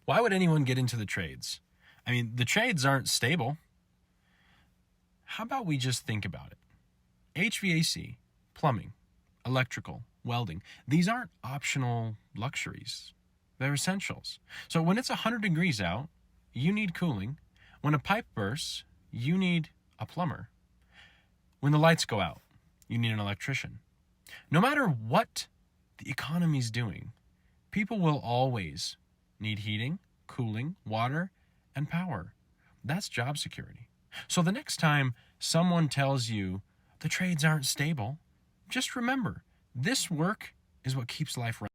Why would anyone get into the trades? I mean, the trades aren't stable. How about we just think about it? HVAC, plumbing, electrical, welding, these aren't optional luxuries. They're essentials. So when it's 100 degrees out, you need cooling. When a pipe bursts, you need a plumber. When the lights go out, you need an electrician. No matter what the economy's doing, people will always need heating, cooling, water, and power. That's job security. So the next time someone tells you the trades aren't stable, just remember, this work is what keeps life running.